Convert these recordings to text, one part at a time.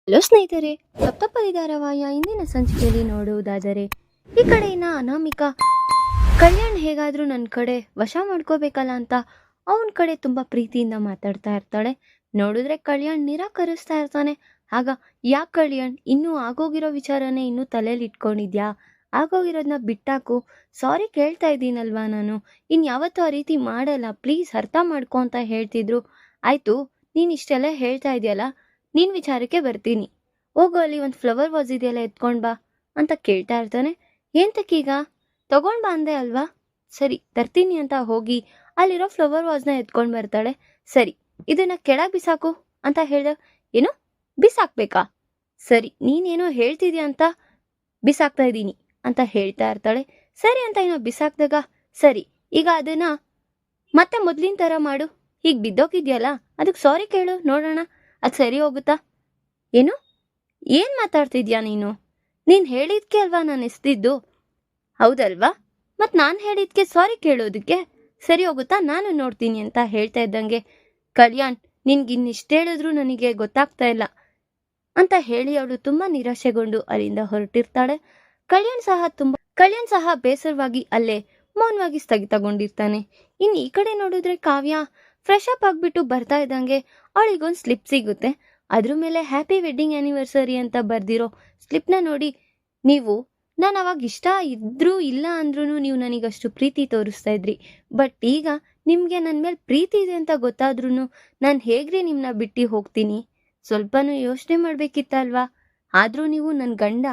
Hello ಸ್ನೇಹಿತರೆ, ಸಪ್ತಪದಿ ಧಾರಾವಾಹಿಯ ಇಂದಿನ ಸಂಚಿಕೆಯಲ್ಲಿ ನೋಡುವುದಾದರೆ ಈ ಕಡೆಯಿಂದ ಅನಾಮಿಕಾ ಕಲ್ಯಾಣ್ ಹೇಗಾದ್ರೂ ನನ್ನ ಕಡೆ ವಶ ಮಾಡ್ಕೋಬೇಕಲ್ಲ ಅಂತ ಅವನ ಕಡೆ ತುಂಬಾ ಪ್ರೀತಿಯಿಂದ ಮಾತಾಡ್ತಾ ಇರ್ತಾಳೆ. ನೋಡಿದ್ರೆ ಕಲ್ಯಾಣ್ ನಿರಾಕರಿಸ್ತಾ ಇರ್ತಾನೆ. ಆಗ ಯಾಕೆ ಕಲ್ಯಾಣ್, ಇನ್ನೂ ಆಗೋಗಿರೋ ವಿಚಾರನೇ ಇನ್ನೂ ತಲೆಯಲ್ಲಿ ಇಟ್ಕೊಂಡಿದ್ಯಾ? ಆಗೋಗಿರೋದನ್ನ ಬಿಟ್ಟಾಕು. ಸಾರಿ ಕೇಳ್ತಾ ಇದ್ದೀನಲ್ವಾ ನಾನು, ಯಾವತ್ತೂ ಆ ರೀತಿ ಮಾಡಲ್ಲ, ಪ್ಲೀಸ್ ಅರ್ಥ ಮಾಡ್ಕೊ ಅಂತ ಹೇಳ್ತಿದ್ರು. ಆಯ್ತು, ನೀನ್ ಇಷ್ಟೆಲ್ಲ ಹೇಳ್ತಾ ಇದೆಯಲ್ಲ, ನಿನ್ ವಿಚಾರಕ್ಕೆ ಬರ್ತೀನಿ. ಹೋಗು, ಅಲ್ಲಿ ಒಂದು ಫ್ಲವರ್ ವಾಸ್ ಇದೆಯಲ್ಲ, ಎತ್ಕೊಂಡ್ ಬಾ ಅಂತ ಕೇಳ್ತಾ ಇರ್ತಾನೆ. ಏಂತಕ್ಕೀಗ? ತಗೊಂಡ್ ಬಾ ಅಂದೆ ಅಲ್ವಾ? ಸರಿ ತರ್ತೀನಿ ಅಂತ ಹೋಗಿ ಅಲ್ಲಿರೋ ಫ್ಲವರ್ ವಾಸ್ನ ಎತ್ಕೊಂಡ್ ಬರ್ತಾಳೆ. ಸರಿ, ಇದನ್ನ ಕೆಳಗ್ ಬಿಸಾಕು ಅಂತ ಹೇಳ್ದ. ಏನು ಬಿಸಾಕ್ಬೇಕಾ? ಸರಿ, ನೀನೇನೋ ಹೇಳ್ತಿದ್ಯಾ ಅಂತ ಬಿಸಾಕ್ತಾ ಇದ್ದೀನಿ ಅಂತ ಹೇಳ್ತಾ ಇರ್ತಾಳೆ. ಸರಿ ಅಂತ ಏನೋ ಬಿಸಾಕ್ದಾಗ, ಸರಿ ಈಗ ಅದನ್ನ ಮತ್ತೆ ಮೊದ್ಲಿನ ತರ ಮಾಡು. ಹೀಗ್ ಬಿದ್ದೋಗಿದ್ಯಲ್ಲ, ಅದಕ್ಕೆ ಸಾರಿ ಕೇಳು ನೋಡೋಣ, ಅದು ಸರಿ ಹೋಗುತ್ತಾ? ಏನು ಏನ್ ಮಾತಾಡ್ತಿದ್ಯಾ ನೀನು? ನೀನ್ ಹೇಳಿದ್ಕೆ ಅಲ್ವಾ ನಾನು ಎಸ್ದಿದ್ದು, ಹೌದಲ್ವಾ? ಮತ್ ನಾನ್ ಹೇಳಿದ್ಕೆ ಸಾರಿ ಕೇಳೋದಕ್ಕೆ ಸರಿ ಹೋಗುತ್ತಾ? ನಾನು ನೋಡ್ತೀನಿ ಅಂತ ಹೇಳ್ತಾ ಇದ್ದಂಗೆ, ಕಲ್ಯಾಣ್ ನಿನ್ಗಿನ್ನಿಷ್ಟ ಹೇಳಿದ್ರು ನನಗೆ ಗೊತ್ತಾಗ್ತಾ ಇಲ್ಲ ಅಂತ ಹೇಳಿ ಅವಳು ತುಂಬಾ ನಿರಾಶೆಗೊಂಡು ಅಲ್ಲಿಂದ ಹೊರಟಿರ್ತಾಳೆ. ಕಲ್ಯಾಣ್ ಸಹ ಬೇಸರವಾಗಿ ಅಲ್ಲೇ ಮೌನವಾಗಿ ಸ್ಥಗಿತಗೊಂಡಿರ್ತಾನೆ. ಇನ್ ಈ ಕಡೆ ನೋಡಿದ್ರೆ ಕಾವ್ಯ ಫ್ರೆಶ್ ಅಪ್ ಆಗ್ಬಿಟ್ಟು ಬರ್ತಾ ಇದ್ದಂಗೆ ಅವಳಿಗೊಂದು ಸ್ಲಿಪ್ ಸಿಗುತ್ತೆ. ಅದ್ರ ಮೇಲೆ ಹ್ಯಾಪಿ ವೆಡ್ಡಿಂಗ್ ಆನಿವರ್ಸರಿ ಅಂತ ಬರ್ದಿರೋ ಸ್ಲಿಪ್ನ ನೋಡಿ, ನೀವು ನಾನು ಅವಾಗ ಇಷ್ಟ ಇದ್ರೂ ಇಲ್ಲ ಅಂದ್ರೂ ನೀವು ನನಗಷ್ಟು ಪ್ರೀತಿ ತೋರಿಸ್ತಾ ಇದ್ರಿ, ಬಟ್ ಈಗ ನಿಮ್ಗೆ ನನ್ನ ಮೇಲೆ ಪ್ರೀತಿ ಇದೆ ಅಂತ ಗೊತ್ತಾದ್ರೂ ನಾನು ಹೇಗ್ರಿ ನಿಮ್ನ ಬಿಟ್ಟು ಹೋಗ್ತೀನಿ? ಸ್ವಲ್ಪನೂ ಯೋಚನೆ ಮಾಡ್ಬೇಕಿತ್ತಲ್ವಾ? ಆದ್ರೂ ನೀವು ನನ್ನ ಗಂಡ,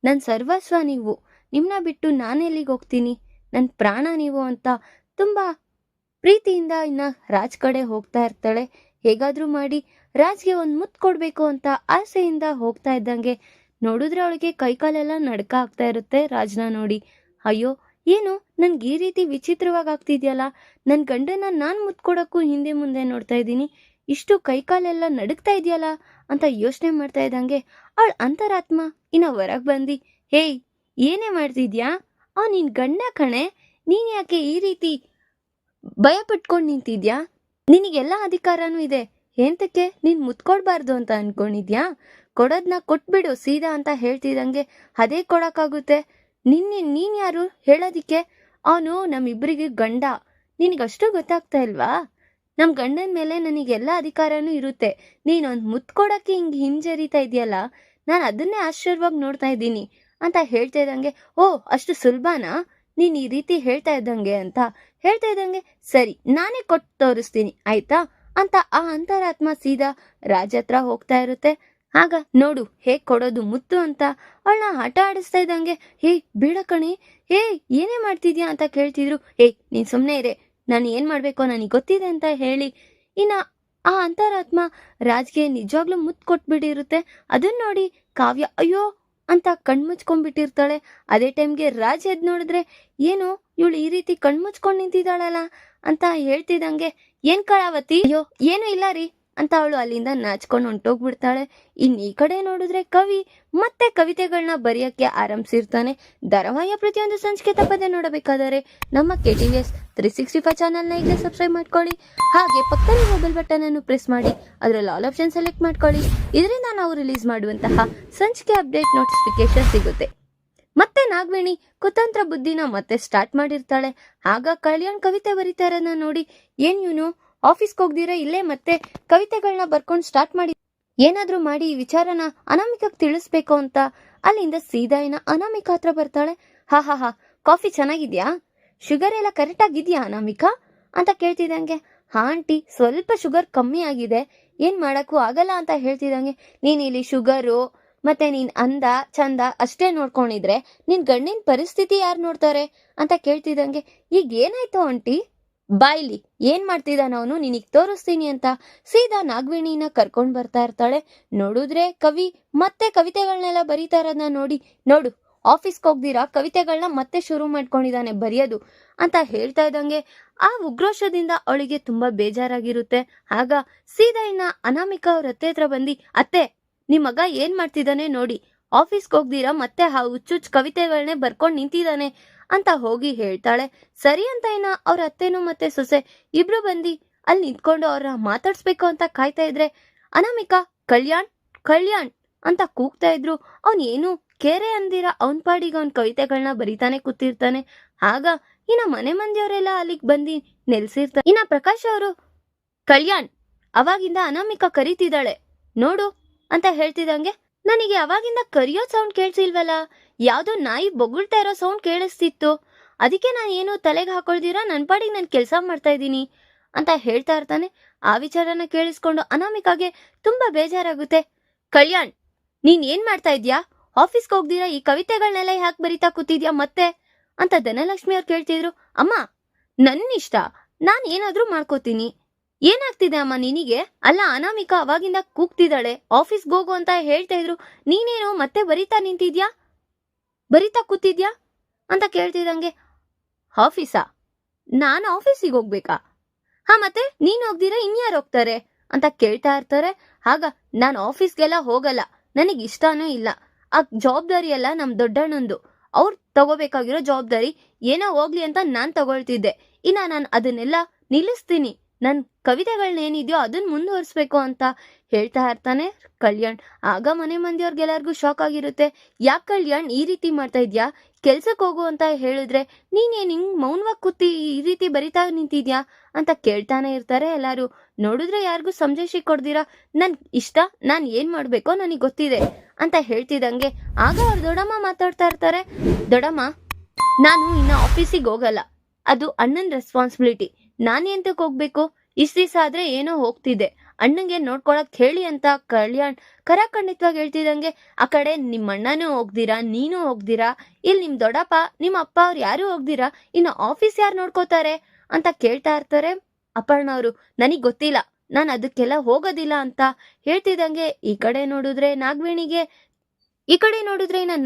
ನನ್ನ ಸರ್ವಸ್ವ ನೀವು, ನಿಮ್ನ ಬಿಟ್ಟು ನಾನೆಲ್ಲಿಗೆ ಹೋಗ್ತೀನಿ? ನನ್ನ ಪ್ರಾಣ ನೀವು ಅಂತ ತುಂಬಾ ಪ್ರೀತಿಯಿಂದ ಇನ್ನ ರಾಜ್ ಕಡೆ ಹೋಗ್ತಾ ಇರ್ತಾಳೆ. ಹೇಗಾದ್ರೂ ಮಾಡಿ ರಾಜ್ಗೆ ಒಂದು ಮುತ್ತು ಕೊಡ್ಬೇಕು ಅಂತ ಆಸೆಯಿಂದ ಹೋಗ್ತಾ ಇದ್ದಂಗೆ ನೋಡಿದ್ರೆ ಅವಳಿಗೆ ಕೈಕಾಲೆಲ್ಲ ನಡ್ಕ ಆಗ್ತಾ ಇರುತ್ತೆ ರಾಜ್ನ ನೋಡಿ. ಅಯ್ಯೋ, ಏನು ನನ್ಗೆ ಈ ರೀತಿ ವಿಚಿತ್ರವಾಗಿ ಆಗ್ತಿದ್ಯಲ್ಲ, ನನ್ನ ಗಂಡನ ನಾನ್ ಮುತ್ತು ಕೊಡಕ್ಕೂ ಹಿಂದೆ ಮುಂದೆ ನೋಡ್ತಾ ಇದ್ದೀನಿ, ಇಷ್ಟು ಕೈಕಾಲೆಲ್ಲ ನಡುಕ್ತಾ ಇದೆಯಲ್ಲ ಅಂತ ಯೋಚನೆ ಮಾಡ್ತಾ ಇದ್ದಂಗೆ ಅವಳ ಅಂತರಾತ್ಮ ಇನ್ನ ಹೊರಗ್ ಬಂದಿ, ಹೇಯ್ ಏನೇ ಮಾಡ್ತಿದ್ಯಾ? ನಿನ್ ಗಂಡ ಕಣೆ, ನೀನ್ ಯಾಕೆ ಈ ರೀತಿ ಭಯ ಪಟ್ಕೊಂಡ್ ನಿಂತಿದ್ಯಾ? ನಿನಗೆಲ್ಲ ಅಧಿಕಾರನೂ ಇದೆ, ಎಂತಕ್ಕೆ ನೀನ್ ಮುತ್ಕೊಡ್ಬಾರ್ದು ಅಂತ ಅನ್ಕೊಂಡಿದ್ಯಾ? ಕೊಡೋದ್ನ ಕೊಟ್ಬಿಡು ಸೀದಾ ಅಂತ ಹೇಳ್ತಿದಂಗೆ, ಅದೇ ಕೊಡಕ್ಕಾಗುತ್ತೆ? ನೀನ್ ಯಾರು ಹೇಳೋದಿಕ್ಕೆ? ಅವನು ನಮ್ಮಿಬ್ಬರಿಗೆ ಗಂಡ, ನಿನಗಷ್ಟು ಗೊತ್ತಾಗ್ತಾ ಇಲ್ವಾ? ನಮ್ ಗಂಡನ ಮೇಲೆ ನನಗೆಲ್ಲ ಅಧಿಕಾರನೂ ಇರುತ್ತೆ. ನೀನೊಂದು ಮುತ್ತು ಕೊಡಕ್ಕೆ ಹಿಂಜರಿತಾ ಇದೆಯಲ್ಲ, ನಾನು ಅದನ್ನೇ ಆಶ್ಚರ್ಯವಾಗಿ ನೋಡ್ತಾ ಇದ್ದೀನಿ ಅಂತ ಹೇಳ್ತಾ ಇದ್ದಂಗೆ, ಓ ಅಷ್ಟು ಸುಲಭನಾ ನೀನ್ ಈ ರೀತಿ ಹೇಳ್ತಾ ಇದ್ದಂಗೆ ಅಂತ ಹೇಳ್ತಾ ಇದ್ದಂಗೆ, ಸರಿ ನಾನೇ ಕೊಟ್ಟು ತೋರಿಸ್ತೀನಿ ಆಯ್ತಾ ಅಂತ ಆ ಅಂತರಾತ್ಮ ಸೀದಾ ರಾಜ್ ಹತ್ರ ಹೋಗ್ತಾ ಇರುತ್ತೆ. ಆಗ ನೋಡು ಹೇಗ್ ಕೊಡೋದು ಮುತ್ತು ಅಂತ ಅವಳನ್ನ ಆಟ ಆಡಿಸ್ತಾ ಇದ್ದಂಗೆ, ಹೇ ಬೇಡ ಕಣೆ, ಹೇ ಏನೇ ಮಾಡ್ತಿದ್ಯಾ ಅಂತ ಕೇಳ್ತಿದ್ರು. ನೀನ್ ಸುಮ್ನೆ ಇರೆ, ನಾನು ಏನ್ ಮಾಡ್ಬೇಕೋ ನನಗೆ ಗೊತ್ತಿದೆ ಅಂತ ಹೇಳಿ ಇನ್ನ ಆ ಅಂತರಾತ್ಮ ರಾಜ್ಗೆ ನಿಜವಾಗ್ಲೂ ಮುತ್ತು ಕೊಟ್ಬಿಟ್ಟಿರುತ್ತೆ. ಅದನ್ನ ನೋಡಿ ಕಾವ್ಯ ಅಯ್ಯೋ ಅಂತ ಕಣ್ಮುಚ್ಕೊಂಡ್ಬಿಟ್ಟಿರ್ತಾಳೆ. ಅದೇ ಟೈಮ್ಗೆ ರಾಜ್ ಎದ್ ನೋಡಿದ್ರೆ, ಏನು ಇವಳು ಈ ರೀತಿ ಕಣ್ಮುಚ್ಕೊಂಡ್ ನಿಂತಿದ್ದಾಳಲ್ಲ ಅಂತ ಹೇಳ್ತಿದಂಗೆ, ಏನ್ ಕಳಾವತಿ, ಅಯ್ಯೋ ಏನು ಇಲ್ಲ ರೀ ಅಂತ ಅವಳು ಅಲ್ಲಿಂದ ನಾಚ್ಕೊಂಡು ಹೊಂಟೋಗ್ಬಿಡ್ತಾಳೆ. ಈ ಕಡೆ ನೋಡಿದ್ರೆ ಕವಿ ಮತ್ತೆ ಕವಿತೆಗಳನ್ನ ಬರೆಯಕ್ಕೆ ಆರಂಭಿಸಿರ್ತಾನೆ. ಧಾರಾವಾಹಿಯ ಪ್ರತಿಯೊಂದು ಸಂಚಿಕೆ ತಪ್ಪದೆ ನೋಡಬೇಕಾದರೆ ನಮ್ಮ KTVS 365 ಚಾನಲ್ನ ಈಗಲೇ ಸಬ್ಸ್ಕ್ರೈಬ್ ಮಾಡ್ಕೊಳ್ಳಿ. ಹಾಗೆ ಪಕ್ಕದಲ್ಲಿ ಮೊಬೈಲ್ ಬಟನ್ ಅನ್ನು ಪ್ರೆಸ್ ಮಾಡಿ ಅದರಲ್ಲಿ ಆಲ್ ಆಪ್ಷನ್ ಸೆಲೆಕ್ಟ್ ಮಾಡ್ಕೊಳ್ಳಿ. ಇದರಿಂದ ನಾವು ರಿಲೀಸ್ ಮಾಡುವಂತಹ ಸಂಚಿಕೆ ಅಪ್ಡೇಟ್ ನೋಟಿಫಿಕೇಶನ್ ಸಿಗುತ್ತೆ. ಮತ್ತೆ ನಾಗವೇಣಿ ಕುತಂತ್ರ ಬುದ್ಧಿನ ಮತ್ತೆ ಸ್ಟಾರ್ಟ್ ಮಾಡಿರ್ತಾಳೆ. ಆಗ ಕಲ್ಯಾಣ್ ಕವಿತೆ ಬರೀತಾ ಇರೋದನ್ನ ನೋಡಿ, ಏನ್ ಇವನು ಆಫೀಸ್ಗೆ ಹೋಗ್ದಿರ ಇಲ್ಲೇ ಮತ್ತೆ ಕವಿತೆಗಳನ್ನ ಬರ್ಕೊಂಡು ಸ್ಟಾರ್ಟ್ ಮಾಡಿ, ಏನಾದ್ರೂ ಮಾಡಿ ಈ ವಿಚಾರನ ಅನಾಮಿಕಗ್ ತಿಳಿಸ್ಬೇಕು ಅಂತ ಅಲ್ಲಿಂದ ಸೀದಾ ಅನಾಮಿಕಾ ಹತ್ರ ಬರ್ತಾಳೆ. ಹಾ ಕಾಫಿ ಚೆನ್ನಾಗಿದ್ಯಾ? ಶುಗರ್ ಎಲ್ಲ ಕರೆಕ್ಟ್ ಆಗಿದ್ಯಾ ಅನಾಮಿಕಾ ಅಂತ ಕೇಳ್ತಿದಂಗೆ, ಹಾ ಆಂಟಿ ಸ್ವಲ್ಪ ಶುಗರ್ ಕಮ್ಮಿ ಆಗಿದೆ, ಏನ್ ಮಾಡಕ್ಕೂ ಆಗಲ್ಲ ಅಂತ ಹೇಳ್ತಿದಂಗೆ, ನೀನ್ ಇಲ್ಲಿ ಶುಗರು ಮತ್ತೆ ನೀನ್ ಅಂದ ಚಂದ ಅಷ್ಟೇ ನೋಡ್ಕೊಂಡಿದ್ರೆ ನಿನ್ ಗಂಡಿನ ಪರಿಸ್ಥಿತಿ ಯಾರು ನೋಡ್ತಾರೆ ಅಂತ ಕೇಳ್ತಿದಂಗೆ, ಈಗ ಏನಾಯ್ತು ಆಂಟಿ? ಬಾಯ್ಲಿ ಏನ್ ಮಾಡ್ತಿದ್ದಾನ ಅವನು, ನಿನಗ್ ತೋರಿಸ್ತೀನಿ ಅಂತ ಸೀದಾ ನಾಗವೇಣಿನ ಕರ್ಕೊಂಡ್ ಬರ್ತಾ ಇರ್ತಾಳೆ. ನೋಡಿದ್ರೆ ಕವಿ ಮತ್ತೆ ಕವಿತೆಗಳನ್ನೆಲ್ಲ ಬರೀತಾ ಇರೋದನ್ನ ನೋಡಿ, ನೋಡು ಆಫೀಸ್ಗೆ ಹೋಗ್ದಿರಾ ಕವಿತೆಗಳನ್ನ ಮತ್ತೆ ಶುರು ಮಾಡ್ಕೊಂಡಿದ್ದಾನೆ ಬರೆಯೋದು ಅಂತ ಹೇಳ್ತಾ ಇದ್ದಂಗೆ ಆ ಉಗ್ರೋಷದಿಂದ ಅವಳಿಗೆ ತುಂಬಾ ಬೇಜಾರಾಗಿರುತ್ತೆ. ಆಗ ಸೀದಾ ಅನಾಮಿಕಾ ಅವ್ರ ಅತ್ತೆ ಹತ್ರ ಬಂದಿ, ಅತ್ತೆ ನಿಮ್ ಮಗ ಏನ್ ಮಾಡ್ತಿದ್ದಾನೆ ನೋಡಿ, ಆಫೀಸ್ಗೆ ಹೋಗ್ದಿರಾ ಮತ್ತೆ ಆ ಹುಚ್ಚುಚ್ಚು ಕವಿತೆಗಳನ್ನೇ ಬರ್ಕೊಂಡ್ ನಿಂತಿದ್ದಾನೆ ಅಂತ ಹೋಗಿ ಹೇಳ್ತಾಳೆ. ಸರಿ ಅಂತ ಅವ್ರ ಅತ್ತೆನೂ ಮತ್ತೆ ಸೊಸೆ ಇಬ್ರು ಬಂದಿ ಅಲ್ಲಿ ನಿಂತ್ಕೊಂಡು ಅವ್ರ ಮಾತಾಡ್ಸ್ಬೇಕು ಅಂತ ಕಾಯ್ತಾ ಇದ್ರೆ, ಅನಾಮಿಕಾ ಕಲ್ಯಾಣ್ ಅಂತ ಕೂಗ್ತಾ ಇದ್ರು. ಅವನ್ ಏನು ಕೇರೆ ಅಂದಿರ ಅವನ್ ಪಾಡಿಗೆ ಅವನ್ ಕವಿತೆಗಳನ್ನ ಬರಿತಾನೆ ಕೂತಿರ್ತಾನೆ. ಆಗ ಇನ್ನ ಮನೆ ಮಂದಿಯವರೆಲ್ಲ ಅಲ್ಲಿಗೆ ಬಂದು ನೆಲ್ಸಿರ್ತಾರೆ. ಇನ್ನ ಪ್ರಕಾಶ್ ಅವರು, ಕಲ್ಯಾಣ್, ಅವಾಗಿಂದ ಅನಾಮಿಕಾ ಕರೀತಿದ್ದಾಳೆ ನೋಡು ಅಂತ ಹೇಳ್ತಿದಂಗೆ, ನನಗೆ ಅವಾಗಿಂದ ಕರಿಯೋ ಸೌಂಡ್ ಕೇಳಿಸಿಲ್ವಲ್ಲ, ಯಾವ್ದೋ ನಾಯಿ ಬೊಗಳ್ತಾ ಇರೋ ಸೌಂಡ್ ಕೇಳಿಸ್ತಿತ್ತು, ಅದಕ್ಕೆ ನಾನು ಏನು ತಲೆಗೆ ಹಾಕೊಳ್ದಿರಾ ನನ್ನ ಪಾಡಿಗೆ ನಾನು ಕೆಲಸ ಮಾಡ್ತಾ ಇದ್ದೀನಿ ಅಂತ ಹೇಳ್ತಾ ಇರ್ತಾನೆ. ಆ ವಿಚಾರನ ಕೇಳಿಸ್ಕೊಂಡು ಅನಾಮಿಕಾಗೆ ತುಂಬಾ ಬೇಜಾರಾಗುತ್ತೆ. ಕಲ್ಯಾಣ್, ನೀನ್ ಏನ್ ಮಾಡ್ತಾ ಇದ್ಯಾ? ಆಫೀಸ್ಗೆ ಹೋಗ್ದಿರಾ ಈ ಕವಿತೆಗಳನ್ನೆಲ್ಲ ಯಾಕೆ ಬರಿತಾ ಕೂತಿದ್ಯಾ ಮತ್ತೆ ಅಂತ ಧನಲಕ್ಷ್ಮಿ ಅವ್ರು ಕೇಳ್ತಿದ್ರು. ಅಮ್ಮ, ನನ್ನ ಇಷ್ಟ, ನಾನ್ ಏನಾದ್ರೂ ಮಾಡ್ಕೋತೀನಿ. ಏನಾಗ್ತಿದೆ ಅಮ್ಮ ನಿನಗೆ? ಅಲ್ಲ, ಅನಾಮಿಕಾ ಅವಾಗಿಂದ ಕೂಗ್ತಿದ್ದಾಳೆ, ಆಫೀಸ್ಗೆ ಹೋಗು ಅಂತ ಹೇಳ್ತಾ ಇದ್ರು, ನೀನೇನು ಮತ್ತೆ ಬರಿತಾ ಕೂತಿದ್ಯಾ ಅಂತ ಕೇಳ್ತಿದಂಗೆ, ಆಫೀಸಾ? ನಾನು ಆಫೀಸಿಗೆ ಹೋಗ್ಬೇಕಾ? ಹಾ, ಮತ್ತೆ ನೀನ್ ಹೋಗ್ದಿರಾ ಇನ್ಯಾರು ಹೋಗ್ತಾರೆ ಅಂತ ಕೇಳ್ತಾ ಇರ್ತಾರೆ. ಆಗ ನಾನು ಆಫೀಸ್ಗೆಲ್ಲ ಹೋಗಲ್ಲ, ನನಗ್ ಇಷ್ಟನೂ ಇಲ್ಲ. ಆ ಜವಾಬ್ದಾರಿ ಎಲ್ಲ ನಮ್ ದೊಡ್ಡಣ್ಣಂದು, ಅವ್ರು ತಗೋಬೇಕಾಗಿರೋ ಜವಾಬ್ದಾರಿ ಏನೋ ಹೋಗ್ಲಿ ಅಂತ ನಾನ್ ತಗೊಳ್ತಿದ್ದೆ. ಇನ್ನ ನಾನು ಅದನ್ನೆಲ್ಲ ನಿಲ್ಲಿಸ್ತೀನಿ, ನನ್ ಕವಿತೆಗಳನ್ನೇನಿದೆಯೋ ಅದನ್ನ ಮುಂದುವರಿಸ್ಬೇಕು ಅಂತ ಹೇಳ್ತಾ ಇರ್ತಾನೆ ಕಲ್ಯಾಣ್. ಆಗ ಮನೆ ಮಂದಿಯವ್ರಿಗೆಲ್ಲರಿಗೂ ಶಾಕ್ ಆಗಿರುತ್ತೆ. ಯಾಕೆ ಕಲ್ಯಾಣ್ ಈ ರೀತಿ ಮಾಡ್ತಾ ಇದ್ಯಾ? ಕೆಲ್ಸಕ್ಕೆ ಹೋಗು ಅಂತ ಹೇಳಿದ್ರೆ ನೀನೇನ್ ಹಿಂಗ್ ಮೌನವಾಗಿ ಕೂತಿ ಈ ರೀತಿ ಬರಿತಾ ನಿಂತಿದ್ಯಾ ಅಂತ ಕೇಳ್ತಾನೆ ಇರ್ತಾರೆ ಎಲ್ಲಾರು. ನೋಡಿದ್ರೆ ಯಾರಿಗೂ ಸಂಜೆಶಿ ಕೊಡ್ದಿರಾ ನನ್ ಇಷ್ಟ, ನಾನ್ ಏನ್ ಮಾಡ್ಬೇಕೋ ನನಗ್ ಗೊತ್ತಿದೆ ಅಂತ ಹೇಳ್ತಿದಂಗೆ, ಆಗ ಅವ್ರ ದೊಡ್ಡಮ್ಮ ಮಾತಾಡ್ತಾ ಇರ್ತಾರೆ. ದೊಡ್ಡಮ್ಮ, ನಾನು ಇನ್ನ ಆಫೀಸಿಗೆ ಹೋಗಲ್ಲ, ಅದು ಅಣ್ಣನ್ ರೆಸ್ಪಾನ್ಸಿಬಿಲಿಟಿ, ನಾನ್ ಎಂತಕ್ಕೆ ಹೋಗ್ಬೇಕು? ಇಷ್ಟ ದಿವಸ ಆದ್ರೆ ಏನೋ ಹೋಗ್ತಿದ್ದೆ, ಅಣ್ಣಂಗೆ ನೋಡ್ಕೊಳಕ್ ಹೇಳಿ ಅಂತ ಕಲ್ಯಾಣ್ ಖಂಡಿತವಾಗಿ ಹೇಳ್ತಿದಂಗೆ, ಆ ಕಡೆ ನಿಮ್ಮ ಅಣ್ಣನೂ ಹೋಗ್ದಿರಾ, ನೀನು ಹೋಗ್ದಿರಾ, ಇಲ್ಲಿ ನಿಮ್ ದೊಡ್ಡಪ್ಪ ನಿಮ್ಮ ಅಪ್ಪ ಅವ್ರು ಯಾರು ಹೋಗ್ದಿರಾ, ಇನ್ನು ಆಫೀಸ್ ಯಾರು ನೋಡ್ಕೋತಾರೆ ಅಂತ ಕೇಳ್ತಾ ಇರ್ತಾರೆ ಅಪರ್ಣ ಅವರು. ನನಗ್ ಗೊತ್ತಿಲ್ಲ, ನಾನು ಅದಕ್ಕೆಲ್ಲ ಹೋಗೋದಿಲ್ಲ ಅಂತ ಹೇಳ್ತಿದಂಗೆ, ಈ ಕಡೆ ನೋಡಿದ್ರೆ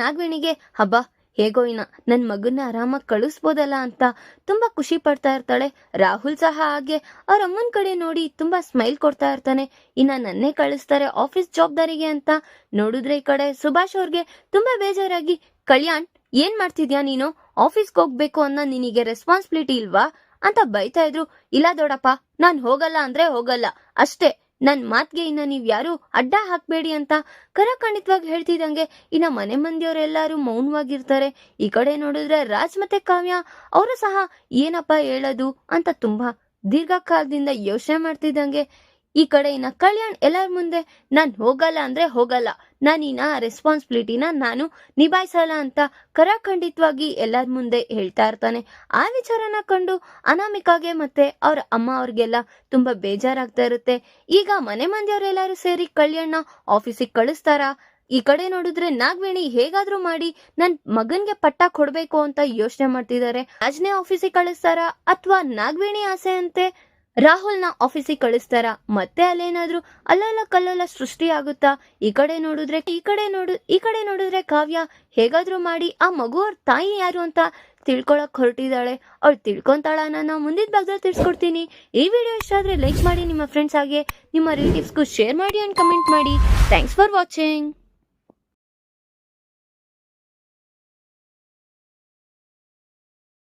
ನಾಗವೇಣಿಗೆ ಹಬ್ಬ, ಹೇಗೋ ಇನ್ನ ನನ್ ಮಗನ್ನ ಆರಾಮಾಗಿ ಕಳಿಸ್ಬೋದಲ್ಲ ಅಂತ ತುಂಬಾ ಖುಷಿ ಪಡ್ತಾ ಇರ್ತಾಳೆ. ರಾಹುಲ್ ಸಹ ಹಾಗೆ ಅವ್ರ ಅಮ್ಮನ ಕಡೆ ನೋಡಿ ತುಂಬಾ ಸ್ಮೈಲ್ ಕೊಡ್ತಾ ಇರ್ತಾನೆ. ಇನ್ನ ನನ್ನೇ ಕಳಿಸ್ತಾರೆ ಆಫೀಸ್ ಜವಾಬ್ದಾರಿಗೆ ಅಂತ ನೋಡಿದ್ರೆ ಈ ಕಡೆ ಸುಭಾಷ್ ಅವ್ರಿಗೆ ತುಂಬಾ ಬೇಜಾರಾಗಿ, ಕಲ್ಯಾಣ್ ಏನ್ ಮಾಡ್ತಿದ್ಯಾ ನೀನು? ಆಫೀಸ್ಗೆ ಹೋಗ್ಬೇಕು ಅನ್ನೋ ನಿನಗೆ ರೆಸ್ಪಾನ್ಸಿಬಿಲಿಟಿ ಇಲ್ವಾ ಅಂತ ಬೈತಾ ಇದ್ರು. ಇಲ್ಲ ದೊಡ್ಡಪ್ಪ, ನಾನ್ ಹೋಗಲ್ಲ ಅಂದ್ರೆ ಹೋಗಲ್ಲ ಅಷ್ಟೇ, ನನ್ ಮಾತ್ಗೆ ಇನ್ನ ನೀವ್ ಯಾರು ಅಡ್ಡ ಹಾಕ್ಬೇಡಿ ಅಂತ ಖಂಡಿತವಾಗಿ ಹೇಳ್ತಿದಂಗೆ, ಇನ್ನ ಮನೆ ಮಂದಿಯವರೆಲ್ಲರೂ ಮೌನವಾಗಿರ್ತಾರೆ. ಈ ಕಡೆ ನೋಡಿದ್ರೆ ರಾಜ್ ಮತ್ತೆ ಕಾವ್ಯ ಅವರು ಸಹ ಏನಪ್ಪ ಹೇಳೋದು ಅಂತ ತುಂಬಾ ದೀರ್ಘಕಾಲದಿಂದ ಯೋಚನೆ ಮಾಡ್ತಿದ್ದಂಗೆ, ಈ ಕಡೆ ಇನ್ನ ಕಲ್ಯಾಣ್ ಎಲ್ಲರ ಮುಂದೆ ನಾನ್ ಹೋಗಲ್ಲ ಅಂದ್ರೆ ಹೋಗಲ್ಲ, ನಾನಿನ್ನ ರೆಸ್ಪಾನ್ಸಿಬಿಲಿಟಿನ ನಾನು ನಿಭಾಯಿಸಲ್ಲ ಅಂತ ಖಂಡಿತವಾಗಿ ಎಲ್ಲರ ಮುಂದೆ ಹೇಳ್ತಾ ಇರ್ತಾನೆ. ಆ ವಿಚಾರನ ಕಂಡು ಅನಾಮಿಕಾಗೆ ಮತ್ತೆ ಅವ್ರ ಅಮ್ಮ ಅವ್ರಿಗೆಲ್ಲ ತುಂಬಾ ಬೇಜಾರಾಗ್ತಾ ಇರುತ್ತೆ. ಈಗ ಮನೆ ಮಂದಿಯವರೆಲ್ಲರೂ ಸೇರಿ ಕಲ್ಯಾಣ್ನ ಆಫೀಸಿಗೆ ಕಳಿಸ್ತಾರ. ಈ ಕಡೆ ನೋಡಿದ್ರೆ ನಾಗವೇಣಿ ಹೇಗಾದ್ರೂ ಮಾಡಿ ನನ್ ಮಗನ್ಗೆ ಪಟ್ಟ ಕೊಡ್ಬೇಕು ಅಂತ ಯೋಚನೆ ಮಾಡ್ತಿದ್ದಾರೆ. ರಾಜ್ನೇ ಆಫೀಸಿಗೆ ಕಳಿಸ್ತಾರ ಅಥವಾ ನಾಗವೇಣಿ ಆಸೆ ಅಂತೆ ರಾಹುಲ್ನ ಆಫೀಸಿಗೆ ಕಳಿಸ್ತಾರ, ಮತ್ತೆ ಅಲ್ಲೇನಾದ್ರೂ ಅಲ್ಲಲ್ಲ ಕಲ್ಲಲ್ಲ ಸೃಷ್ಟಿ ಆಗುತ್ತಾ? ಈ ಕಡೆ ನೋಡಿದ್ರೆ ಕಾವ್ಯ ಹೇಗಾದ್ರೂ ಮಾಡಿ ಆ ಮಗು ಅವ್ರ ತಾಯಿ ಯಾರು ಅಂತ ತಿಳ್ಕೊಳಕ್ ಹೊರಟಿದ್ದಾಳೆ. ಅವ್ಳು ತಿಳ್ಕೊಂತಾಳ ನಾನು ಮುಂದಿನ ಭಾಗದಲ್ಲಿ ತಿಳಿಸ್ಕೊಡ್ತೀನಿ. ಈ ವಿಡಿಯೋ ಇಷ್ಟ ಆದ್ರೆ ಲೈಕ್ ಮಾಡಿ, ನಿಮ್ಮ ಫ್ರೆಂಡ್ಸ್ ಹಾಗೆ ನಿಮ್ಮ ರಿಲೇಟಿವ್ಸ್ಗೂ ಶೇರ್ ಮಾಡಿ ಅಂಡ್ ಕಮೆಂಟ್ ಮಾಡಿ. Thanks for watching.